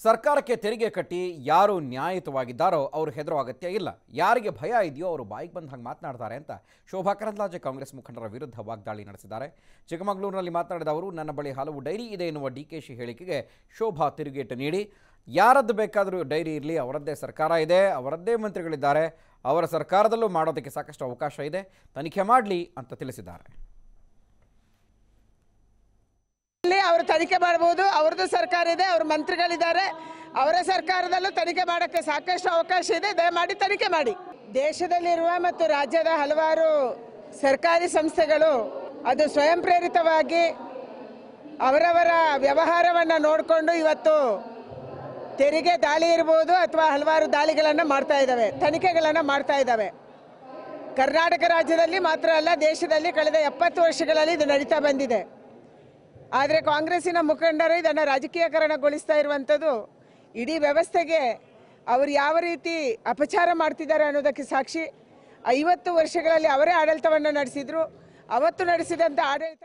ಸರ್ಕಾರಕ್ಕೆ ತೆರಿಗೆ ಕಟ್ಟಿ ಯಾರು ನ್ಯಾಯಯುತವಾಗಿದ್ದಾರೋ ಅವರು ಹೆದರೋ ಅಗತ್ಯ ಇಲ್ಲ. ಯಾರಿಗೆ ಭಯ ಇದೆಯೋ ಅವರು ಬಾಯಿಗೆ ಬಂದ ಹಾಗೆ ಮಾತನಾಡ್ತಾರೆ ಅಂತ ಶೋಭಾ ಕರಂದ್ಲಾಜೆ ಕಾಂಗ್ರೆಸ್ ಮುಖಂಡರ ವಿರುದ್ಧ ವಾಗ್ದಾಳಿ ನಡೆಸಿದ್ದಾರೆ. ಚಿಕ್ಕಮಗಳೂರಿನಲ್ಲಿ ಮಾತನಾಡಿದ ಅವರು, ನನ್ನ ಬಳಿ ಹಲವು ಡೈರಿ ಇದೆ ಎನ್ನುವ ಡಿಕೆಶಿ ಹೇಳಿಕೆಗೆ ಶೋಭಾ ತಿರುಗೇಟು ನೀಡಿ, ಯಾರದ್ದು ಬೇಕಾದರೂ ಡೈರಿ ಇರಲಿ, ಅವರದ್ದೇ ಸರ್ಕಾರ ಇದೆ, ಅವರದ್ದೇ ಮಂತ್ರಿಗಳಿದ್ದಾರೆ, ಅವರ ಸರ್ಕಾರದಲ್ಲೂ ಮಾಡೋದಕ್ಕೆ ಸಾಕಷ್ಟು ಅವಕಾಶ ಇದೆ, ತನಿಖೆ ಮಾಡಲಿ ಅಂತ ತಿಳಿಸಿದ್ದಾರೆ. ಅವರು ತನಿಖೆ ಮಾಡಬಹುದು, ಅವರದ್ದು ಸರ್ಕಾರ ಇದೆ, ಅವರ ಮಂತ್ರಿಗಳಿದ್ದಾರೆ, ಅವರ ಸರ್ಕಾರದಲ್ಲೂ ತನಿಖೆ ಮಾಡೋಕ್ಕೆ ಸಾಕಷ್ಟು ಅವಕಾಶ ಇದೆ. ದಯಮಾಡಿ ತನಿಖೆ ಮಾಡಿ. ದೇಶದಲ್ಲಿರುವ ಮತ್ತು ರಾಜ್ಯದ ಹಲವಾರು ಸರ್ಕಾರಿ ಸಂಸ್ಥೆಗಳು ಅದು ಸ್ವಯಂ ಪ್ರೇರಿತವಾಗಿ ಅವರವರ ವ್ಯವಹಾರವನ್ನು ನೋಡಿಕೊಂಡು ಇವತ್ತು ತೆರಿಗೆ ದಾಳಿ ಇರಬಹುದು ಅಥವಾ ಹಲವಾರು ದಾಳಿಗಳನ್ನು ಮಾಡ್ತಾ ಇದ್ದಾವೆ, ತನಿಖೆಗಳನ್ನು ಮಾಡ್ತಾ ಇದ್ದಾವೆ. ಕರ್ನಾಟಕ ರಾಜ್ಯದಲ್ಲಿ ಮಾತ್ರ ಅಲ್ಲ, ದೇಶದಲ್ಲಿ ಕಳೆದ 70 ವರ್ಷಗಳಲ್ಲಿ ಇದು ನಡೀತಾ ಬಂದಿದೆ. ಆದರೆ ಕಾಂಗ್ರೆಸ್ಸಿನ ಮುಖಂಡರು ಇದನ್ನು ರಾಜಕೀಯಕರಣಗೊಳಿಸ್ತಾ ಇರುವಂಥದ್ದು ಇಡೀ ವ್ಯವಸ್ಥೆಗೆ ಅವರು ಯಾವ ರೀತಿ ಅಪಚಾರ ಮಾಡ್ತಿದ್ದಾರೆ ಅನ್ನೋದಕ್ಕೆ ಸಾಕ್ಷಿ. 50 ವರ್ಷಗಳಲ್ಲಿ ಅವರೇ ಆಡಳಿತವನ್ನು ನಡೆಸಿದ್ರು. ಅವತ್ತು ನಡೆಸಿದಂಥ ಆಡಳಿತ